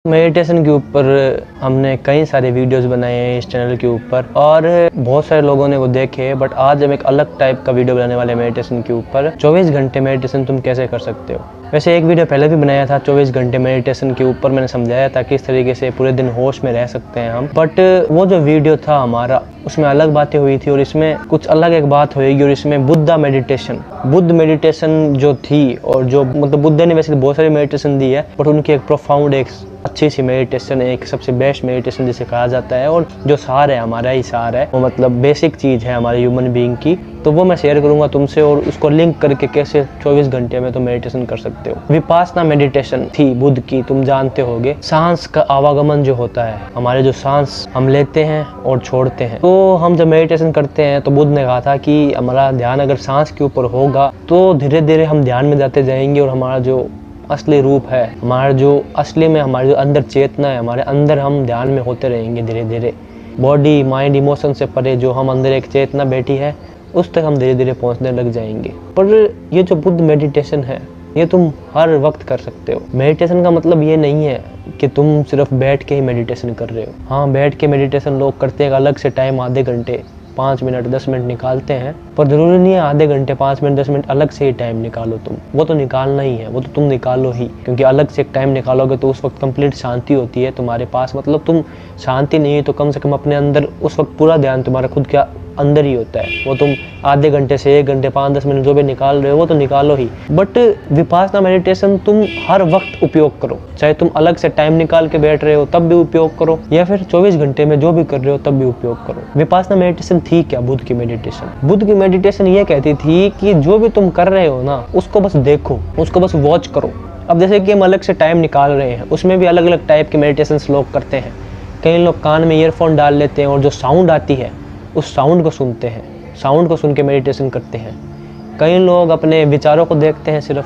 Meditation के ऊपर हमने कई सारे वीडियोस बनाए हैं इस चैनल के ऊपर और बहुत सारे लोगों ने वो देखे, बट आज हम एक अलग टाइप का वीडियो बनाने वाले हैं मेडिटेशन के ऊपर। 24 घंटे मेडिटेशन तुम कैसे कर सकते हो। वैसे एक वीडियो पहले भी बनाया था 24 घंटे मेडिटेशन के ऊपर, मैंने समझाया था कि इस तरीके से पूरे दिन होश में रह सकते हैं हम। बट वो जो वीडियो था हमारा, उसमें अलग बातें हुई थी और इसमें कुछ अलग एक बात होगी। और इसमें बुद्ध मेडिटेशन जो थी, और जो मतलब बुद्ध ने वैसे बहुत सारी मेडिटेशन दी है, बट उनकी एक प्रोफाउंड, एक अच्छी सी मेडिटेशन, एक सबसे बेस्ट मेडिटेशन जिसे कहा जाता है, और जो सार है हमारा ही सार है, वो मतलब बेसिक चीज़ है हमारे ह्यूमन बीइंग की, तो वो मैं शेयर करूंगा तुमसे। और उसको लिंक करके कैसे 24 घंटे में तुम मेडिटेशन कर सकते हो। विपासना मेडिटेशन थी बुद्ध की, तुम जानते होगे। सांस का आवागमन जो होता है, हमारे जो सांस हम लेते हैं और छोड़ते हैं, तो हम जब मेडिटेशन करते हैं तो बुद्ध ने कहा था कि हमारा ध्यान अगर सांस के ऊपर होगा तो धीरे धीरे हम ध्यान में जाते जाएंगे और हमारा जो असली रूप है, हमारा जो असली में हमारे जो अंदर चेतना है, हमारे अंदर हम ध्यान में होते रहेंगे धीरे धीरे। बॉडी माइंड इमोशन से परे जो हम अंदर एक चेतना बैठी है, उस तक हम धीरे धीरे पहुंचने लग जाएंगे। पर ये जो बुद्ध मेडिटेशन है, ये तुम हर वक्त कर सकते हो। मेडिटेशन का मतलब ये नहीं है कि तुम सिर्फ बैठ के ही मेडिटेशन कर रहे हो। हाँ, बैठ के मेडिटेशन लोग करते हैं, अलग से टाइम आधे घंटे 5 मिनट 10 मिनट निकालते हैं, पर जरूरी नहीं है आधे घंटे 5 मिनट 10 मिनट अलग से ही टाइम निकालो तुम। वो तो निकालना ही है, वो तो तुम निकालो ही, क्योंकि अलग से एक टाइम निकालोगे तो उस वक्त कंप्लीट शांति होती है तुम्हारे पास। मतलब तुम शांति नहीं है तो कम से कम अपने अंदर उस वक्त पूरा ध्यान तुम्हारा खुद के अंदर ही होता है। वो तुम आधे घंटे से 1 घंटे 5-10 मिनट जो भी निकाल रहे हो वो तो निकालो ही। बट विपासना मेडिटेशन तुम हर वक्त उपयोग करो, चाहे तुम अलग से टाइम निकाल के बैठ रहे हो तब भी उपयोग करो, या फिर 24 घंटे में जो भी कर रहे हो तब भी उपयोग करो। विपासना मेडिटेशन थी क्या बुद्ध की मेडिटेशन? बुद्ध की मेडिटेशन ये कहती थी कि जो भी तुम कर रहे हो ना, उसको बस देखो, उसको बस वॉच करो। अब जैसे कि हम अलग से टाइम निकाल रहे हैं, उसमें भी अलग अलग टाइप के मेडिटेशन लोग करते हैं। कई लोग कान में ईयरफोन डाल लेते हैं और जो साउंड आती है उस साउंड को सुनते हैं, साउंड को सुन के मेडिटेशन करते हैं। कई लोग अपने विचारों को देखते हैं सिर्फ,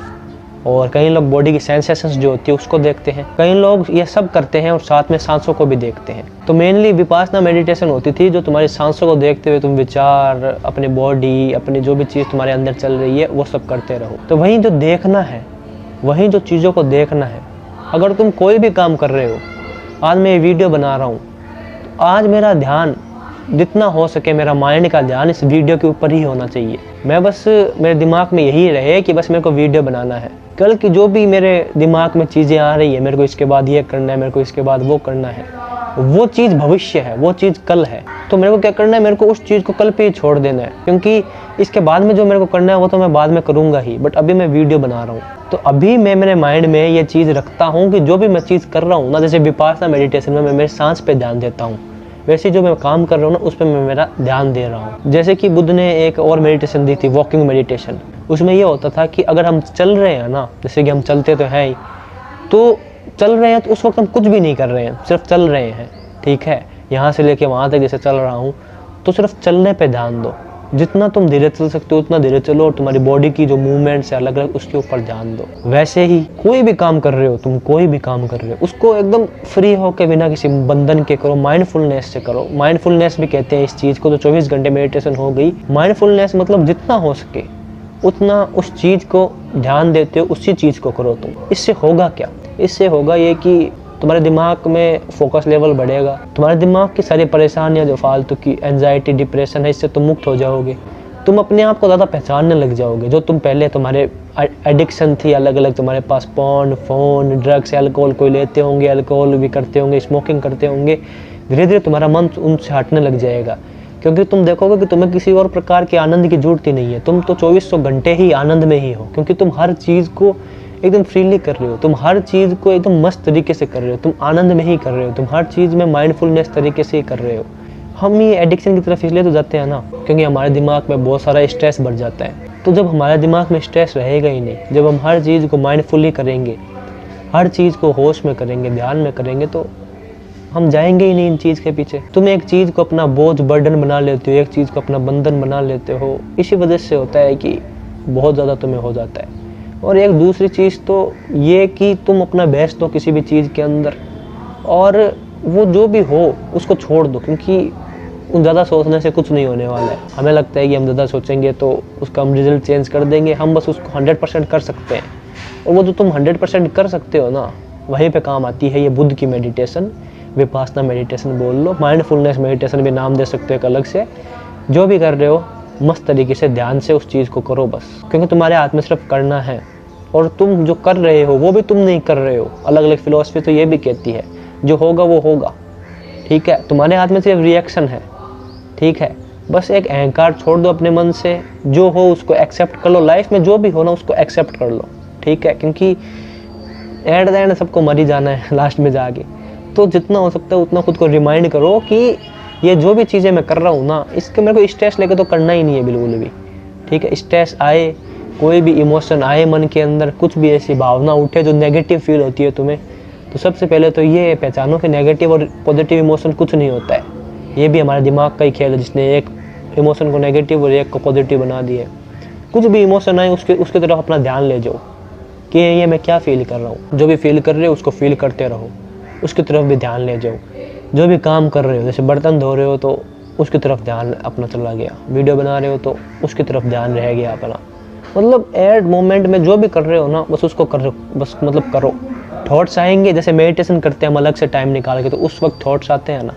और कई लोग बॉडी की सेंसेशंस जो होती है उसको देखते हैं। कई लोग ये सब करते हैं और साथ में सांसों को भी देखते हैं। तो मेनली विपासना मेडिटेशन होती थी जो तुम्हारी सांसों को देखते हुए तुम विचार, अपनी बॉडी, अपनी जो भी चीज़ तुम्हारे अंदर चल रही है वो सब करते रहो। तो वहीं जो देखना है, वहीं जो चीज़ों को देखना है। अगर तुम कोई भी काम कर रहे हो, आज मैं ये वीडियो बना रहा हूँ, तो आज मेरा ध्यान जितना हो सके, मेरा माइंड का ध्यान इस वीडियो के ऊपर ही होना चाहिए। मैं बस, मेरे दिमाग में यही रहे कि बस मेरे को वीडियो बनाना है। कल की जो भी मेरे दिमाग में चीज़ें आ रही है, मेरे को इसके बाद ये करना है, मेरे को इसके बाद वो करना है, वो चीज़ भविष्य है, वो चीज़ कल है। तो मेरे को क्या करना है, मेरे को उस चीज़ को कल पे ही छोड़ देना है, क्योंकि इसके बाद में जो मेरे को करना है वो तो मैं बाद में करूँगा ही। बट अभी मैं वीडियो बना रहा हूँ, तो अभी मैं मेरे माइंड में ये चीज़ रखता हूँ कि जो भी मैं चीज़ कर रहा हूँ ना, जैसे विपासना मेडिटेशन में मैं मेरे सांस पे ध्यान देता हूँ, वैसे जो मैं काम कर रहा हूँ ना उस पर मैं मेरा ध्यान दे रहा हूँ। जैसे कि बुद्ध ने एक और मेडिटेशन दी थी, वॉकिंग मेडिटेशन। उसमें ये होता था कि अगर हम चल रहे हैं ना, जैसे कि हम चलते तो हैं ही, तो चल रहे हैं तो उस वक्त हम कुछ भी नहीं कर रहे हैं, सिर्फ चल रहे हैं, ठीक है। यहाँ से लेके वहाँ तक जैसे चल रहा हूँ, तो सिर्फ चलने पे ध्यान दो। जितना तुम धीरे चल सकते हो उतना धीरे चलो, और तुम्हारी बॉडी की जो मूवमेंट्स है अलग अलग, उसके ऊपर ध्यान दो। वैसे ही कोई भी काम कर रहे हो, तुम कोई भी काम कर रहे हो, उसको एकदम फ्री होकर बिना किसी बंधन के करो, माइंडफुलनेस से करो। माइंडफुलनेस भी कहते हैं इस चीज़ को। तो 24 घंटे मेडिटेशन हो गई। माइंडफुलनेस मतलब जितना हो सके उतना उस चीज़ को ध्यान देते हो, उसी चीज़ को करो तुम। इससे होगा क्या? इससे होगा ये कि तुम्हारे दिमाग में फोकस लेवल बढ़ेगा, तुम्हारे दिमाग की सारी परेशानियां जो फालतू की एंजाइटी, डिप्रेशन है, इससे तुम मुक्त हो जाओगे। तुम अपने आप को ज़्यादा पहचानने लग जाओगे। जो तुम पहले तुम्हारे एडिक्शन थी अलग अलग, तुम्हारे पास पॉर्न, फ़ोन, ड्रग्स, अल्कोहल कोई लेते होंगे, अल्कोहल भी करते होंगे, स्मोकिंग करते होंगे, धीरे धीरे तुम्हारा मन उनसे हटने लग जाएगा, क्योंकि तुम देखोगे कि तुम्हें किसी और प्रकार के आनंद की जरूरत ही नहीं है। तुम तो 2400 घंटे ही आनंद में ही हो, क्योंकि तुम हर चीज़ को एकदम फ्रीली कर रहे हो, तुम हर चीज़ को एकदम मस्त तरीके से कर रहे हो, तुम आनंद में ही कर रहे हो, तुम हर चीज़ में माइंडफुलनेस तरीके से ही कर रहे हो। हम ये एडिक्शन की तरफ इसलिए तो जाते हैं ना, क्योंकि हमारे दिमाग में बहुत सारा स्ट्रेस बढ़ जाता है। तो जब हमारे दिमाग में स्ट्रेस रहेगा ही नहीं, जब हम हर चीज़ को माइंडफुली करेंगे, हर चीज़ को होश में करेंगे, ध्यान में करेंगे, तो हम जाएंगे ही नहीं इन चीज़ के पीछे। तुम एक चीज़ को अपना बोझ, बर्डन बना लेते हो, एक चीज़ को अपना बंधन बना लेते हो। इसी वजह से होता है कि बहुत ज़्यादा तुम्हें हो जाता है। और एक दूसरी चीज़ तो ये कि तुम अपना बेस्ट दो किसी भी चीज़ के अंदर, और वो जो भी हो उसको छोड़ दो, क्योंकि ज़्यादा सोचने से कुछ नहीं होने वाला है। हमें लगता है कि हम ज़्यादा सोचेंगे तो उसका हम रिजल्ट चेंज कर देंगे। हम बस उसको 100% कर सकते हैं, और वो जो तुम 100% कर सकते हो ना, वहीं पे काम आती है ये बुद्ध की मेडिटेशन, विपासना मेडिटेशन बोल लो, माइंडफुलनेस मेडिटेशन भी नाम दे सकते हो एक अलग से। जो भी कर रहे हो मस्त तरीके से ध्यान से उस चीज़ को करो बस, क्योंकि तुम्हारे हाथ में सिर्फ करना है, और तुम जो कर रहे हो वो भी तुम नहीं कर रहे हो। अलग अलग फिलोसफी तो ये भी कहती है जो होगा वो होगा, ठीक है, तुम्हारे हाथ में सिर्फ रिएक्शन है, ठीक है। बस एक अहंकार छोड़ दो अपने मन से, जो हो उसको एक्सेप्ट कर लो, लाइफ में जो भी हो ना उसको एक्सेप्ट कर लो, ठीक है, क्योंकि एट द एंड सबको मर ही जाना है लास्ट में जाके। तो जितना हो सकता है उतना खुद को रिमाइंड करो कि ये जो भी चीज़ें मैं कर रहा हूँ ना, इसके मेरे को स्ट्रेस लेके तो करना ही नहीं है बिल्कुल भी, ठीक है। स्ट्रेस आए, कोई भी इमोशन आए मन के अंदर, कुछ भी ऐसी भावना उठे जो नेगेटिव फील होती है तुम्हें, तो सबसे पहले तो ये पहचानो कि नेगेटिव और पॉजिटिव इमोशन कुछ नहीं होता है। ये भी हमारे दिमाग का ही खेल है जिसने एक इमोशन को नेगेटिव और एक को पॉजिटिव बना दिया है। कुछ भी इमोशन आए उसके तरफ अपना ध्यान ले जाओ कि ये मैं क्या फील कर रहा हूँ। जो भी फील कर रहे हो उसको फील करते रहो, उसकी तरफ भी ध्यान ले जाओ। जो भी काम कर रहे हो, जैसे बर्तन धो रहे हो तो उसकी तरफ ध्यान अपना चला गया, वीडियो बना रहे हो तो उसकी तरफ ध्यान रह गया अपना। मतलब एट मोमेंट में जो भी कर रहे हो ना बस उसको करो, बस मतलब करो। थॉट्स आएंगे, जैसे मेडिटेशन करते हैं हम अलग से टाइम निकाल के, तो उस वक्त थॉट्स आते हैं ना,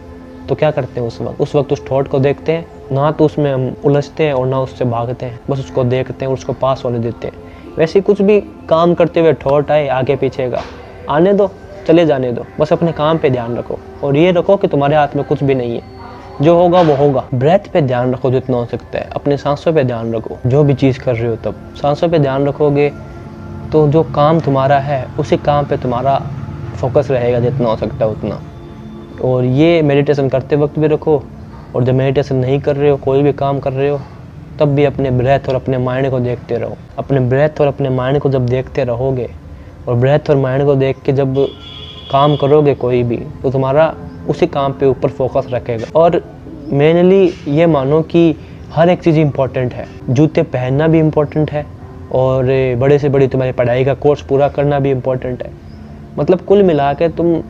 तो क्या करते हैं उस वक्त उस थॉट को देखते हैं ना, तो उसमें हम उलझते हैं और ना उससे भागते हैं, बस उसको देखते हैं और उसको पास होने देते हैं। वैसे कुछ भी काम करते हुए थॉट आए आगे पीछे का, आने दो, चले जाने दो, बस अपने काम पे ध्यान रखो और ये रखो कि तुम्हारे हाथ में कुछ भी नहीं है, जो होगा वो होगा। ब्रेथ पे ध्यान रखो जितना हो सकता है, अपने सांसों पे ध्यान रखो, जो भी चीज़ कर रहे हो तब सांसों पे ध्यान रखोगे तो जो काम तुम्हारा है उसी काम पे तुम्हारा फोकस रहेगा जितना हो सकता है उतना। और ये मेडिटेशन करते वक्त भी रखो, और जब मेडिटेशन नहीं कर रहे हो, कोई भी काम कर रहे हो, तब भी अपने ब्रेथ और अपने माइंड को देखते रहो। अपने ब्रेथ और अपने माइंड को जब देखते रहोगे और ब्रेथ और माइंड को देख के जब काम करोगे कोई भी, तो तुम्हारा उसी काम पे ऊपर फोकस रखेगा। और मेनली ये मानो कि हर एक चीज़ इम्पोर्टेंट है, जूते पहनना भी इम्पोर्टेंट है और बड़े से बड़ी तुम्हारी पढ़ाई का कोर्स पूरा करना भी इम्पोर्टेंट है। मतलब कुल मिला के तुम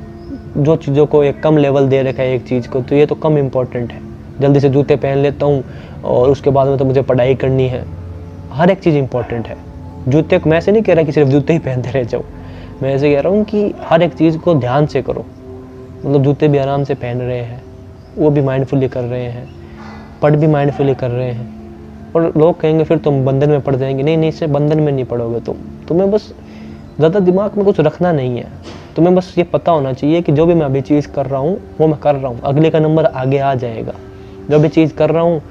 जो चीज़ों को एक कम लेवल दे रखा है एक चीज़ को, तो ये तो कम इम्पोर्टेंट है। जल्दी से जूते पहन लेता हूँ और उसके बाद में तो मुझे पढ़ाई करनी है। हर एक चीज़ इम्पोर्टेंट है। जूते को मैं ऐसे नहीं कह रहा कि सिर्फ जूते ही पहनते रह जाओ, मैं ऐसे कह रहा हूँ कि हर एक चीज़ को ध्यान से करो। मतलब जूते भी आराम से पहन रहे हैं, वो भी माइंडफुली कर रहे हैं, पढ़ भी माइंडफुली कर रहे हैं। और लोग कहेंगे फिर तुम बंधन में पड़ जाएंगे। नहीं, इससे बंधन में नहीं पड़ोगे तुम्हें बस ज़्यादा दिमाग में कुछ रखना नहीं है। तुम्हें बस ये पता होना चाहिए कि जो भी मैं अभी चीज़ कर रहा हूँ वो मैं कर रहा हूँ, अगले का नंबर आगे आ जाएगा। जो भी चीज़ कर रहा हूँ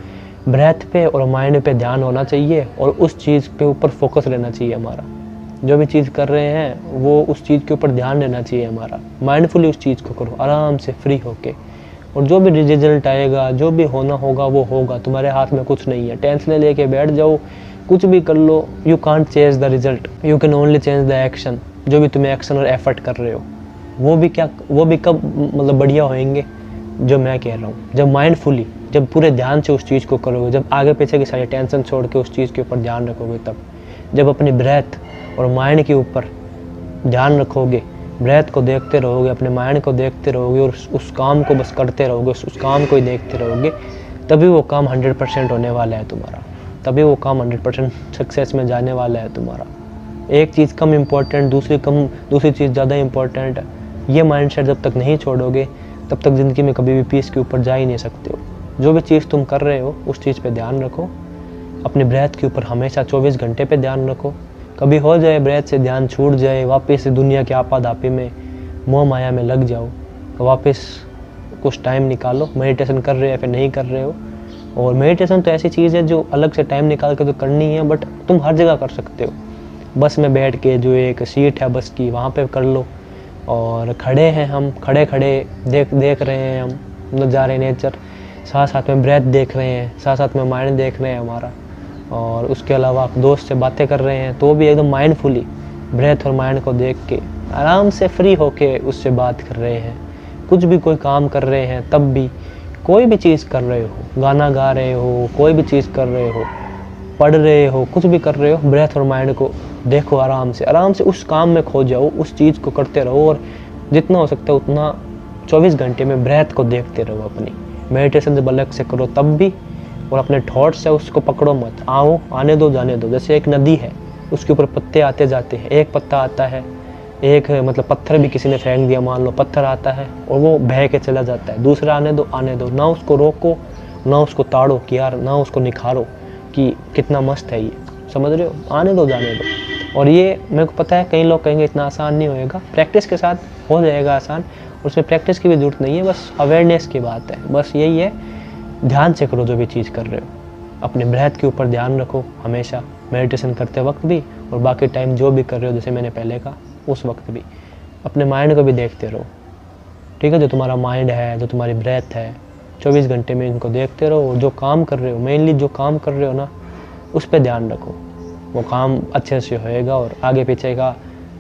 ब्रेथ पे और माइंड पे ध्यान होना चाहिए और उस चीज़ पे ऊपर फोकस रहना चाहिए हमारा। जो भी चीज़ कर रहे हैं वो उस चीज़ के ऊपर ध्यान देना चाहिए हमारा। माइंडफुली उस चीज़ को करो आराम से फ्री होके, और जो भी रिजल्ट आएगा, जो भी होना होगा वो होगा। तुम्हारे हाथ में कुछ नहीं है, टेंशन लेके बैठ जाओ, कुछ भी कर लो, you can't change the result, you can only change the action. जो भी तुम्हें एक्शन और एफर्ट कर रहे हो वो भी कब मतलब बढ़िया होएंगे, जो मैं कह रहा हूँ, जब माइंडफुली, जब पूरे ध्यान से उस चीज़ को करोगे, जब आगे पीछे की सारी टेंशन छोड़ के उस चीज़ के ऊपर ध्यान रखोगे, तब जब अपनी ब्रेथ और माइंड के ऊपर ध्यान रखोगे, ब्रेथ को देखते रहोगे, अपने माइंड को देखते रहोगे और उस काम को बस करते रहोगे, उस काम को ही देखते रहोगे, तभी वो काम 100% होने वाला है तुम्हारा, तभी वो काम 100% सक्सेस में जाने वाला है तुम्हारा। एक चीज़ कम इम्पोर्टेंट, दूसरी चीज़ ज़्यादा इम्पोर्टेंट है, ये माइंडसेट जब तक नहीं छोड़ोगे तब तक ज़िंदगी में कभी भी पीस के ऊपर जा ही नहीं सकते हो। जो भी चीज़ तुम कर रहे हो उस चीज़ पे ध्यान रखो, अपने ब्रेथ के ऊपर हमेशा 24 घंटे पे ध्यान रखो। कभी हो जाए ब्रेथ से ध्यान छूट जाए, वापस से दुनिया के आपाधापी में मोह माया में लग जाओ, तो वापस कुछ टाइम निकालो, मेडिटेशन कर रहे हो या फिर नहीं कर रहे हो। और मेडिटेशन तो ऐसी चीज़ है जो अलग से टाइम निकाल के तो करनी है, बट तुम हर जगह कर सकते हो। बस में बैठ के जो एक सीट है बस की, वहाँ पे कर लो, और खड़े हैं हम, खड़े देख रहे हैं हम, मतलब जा रहे हैं नेचर, साथ में ब्रेथ देख रहे हैं, साथ में माइंड देख रहे हैं हमारा, और उसके अलावा आप दोस्त से बातें कर रहे हैं तो भी एकदम माइंडफुली ब्रेथ और माइंड को देख के आराम से फ्री होके उससे बात कर रहे हैं। कुछ भी कोई काम कर रहे हैं तब भी, कोई भी चीज़ कर रहे हो, गाना गा रहे हो, कोई भी चीज़ कर रहे हो, पढ़ रहे हो, कुछ भी कर रहे हो, ब्रेथ और माइंड को देखो आराम से उस काम में खो जाओ, उस चीज़ को करते रहो, और जितना हो सकता है उतना 24 घंटे में ब्रेथ को देखते रहो। अपनी मेडिटेशन जब अलग से करो तब भी, और अपने थॉट्स है उसको पकड़ो मत, आने दो जाने दो। जैसे एक नदी है, उसके ऊपर पत्ते आते जाते हैं, एक पत्ता आता है, एक मतलब पत्थर भी किसी ने फेंक दिया, मान लो पत्थर आता है और वो बह के चला जाता है, दूसरा आने दो, ना उसको रोको ना उसको ताड़ो कि यार, ना उसको निखारो कि कितना मस्त है ये, समझ रहे हो, आने दो, जाने दो। और ये मेरे को पता है कई लोग कहेंगे इतना आसान नहीं होएगा, प्रैक्टिस के साथ हो जाएगा आसान, उसमें प्रैक्टिस की भी ज़रूरत नहीं है, बस अवेयरनेस की बात है, बस यही है, ध्यान से करो जो भी चीज़ कर रहे हो, अपने ब्रेथ के ऊपर ध्यान रखो हमेशा, मेडिटेशन करते वक्त भी और बाकी टाइम जो भी कर रहे हो, जैसे मैंने पहले कहा उस वक्त भी अपने माइंड को भी देखते रहो, ठीक है, जो तुम्हारा माइंड है, जो तुम्हारी ब्रेथ है, 24 घंटे में इनको देखते रहो, जो काम कर रहे हो, मेनली जो काम कर रहे हो ना, उस पर ध्यान रखो, वो काम अच्छे से होएगा, और आगे पीछे का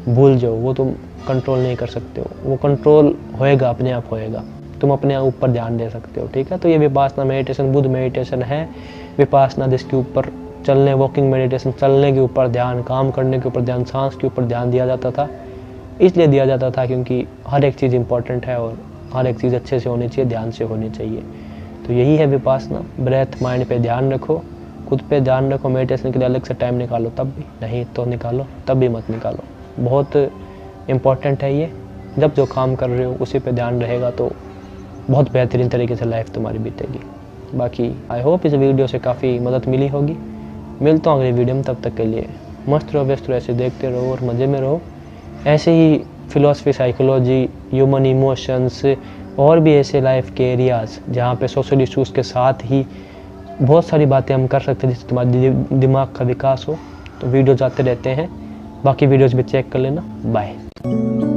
भूल जाओ, वो तुम कंट्रोल नहीं कर सकते हो, वो कंट्रोल होएगा, अपने आप होएगा, तुम अपने ऊपर ध्यान दे सकते हो, ठीक है। तो ये विपासना मेडिटेशन बुद्ध मेडिटेशन है, विपासना जिसके ऊपर चलने, वॉकिंग मेडिटेशन, चलने के ऊपर ध्यान, काम करने के ऊपर ध्यान, सांस के ऊपर ध्यान दिया जाता था, इसलिए दिया जाता था क्योंकि हर एक चीज़ इंपॉर्टेंट है और हर एक चीज़ अच्छे से होनी चाहिए, ध्यान से होनी चाहिए। तो यही है विपासना, ब्रेथ, माइंड पे ध्यान रखो, खुद पे ध्यान रखो, मेडिटेशन के लिए अलग से टाइम निकालो तब भी, नहीं तो निकालो, तब भी मत निकालो, बहुत इम्पॉर्टेंट है ये, जब जो काम कर रहे हो उसी पे ध्यान रहेगा तो बहुत बेहतरीन तरीके से लाइफ तुम्हारी बीतेगी। बाकी आई होप इस वीडियो से काफ़ी मदद मिली होगी, मिलता हूँ अगली वीडियो में, तब तक के लिए मस्त रहो, व्यस्त रहो, ऐसे देखते रहो और मज़े में रहो, ऐसे ही फिलॉसफी, साइकोलॉजी, ह्यूमन इमोशंस और भी ऐसे लाइफ के एरियाज़ जहाँ पे सोशल इश्यूज़ के साथ ही बहुत सारी बातें हम कर सकते हैं जिससे तुम्हारे दिमाग का विकास हो, तो वीडियोज़ आते रहते हैं, बाकी वीडियोज़ भी चेक कर लेना। बाय।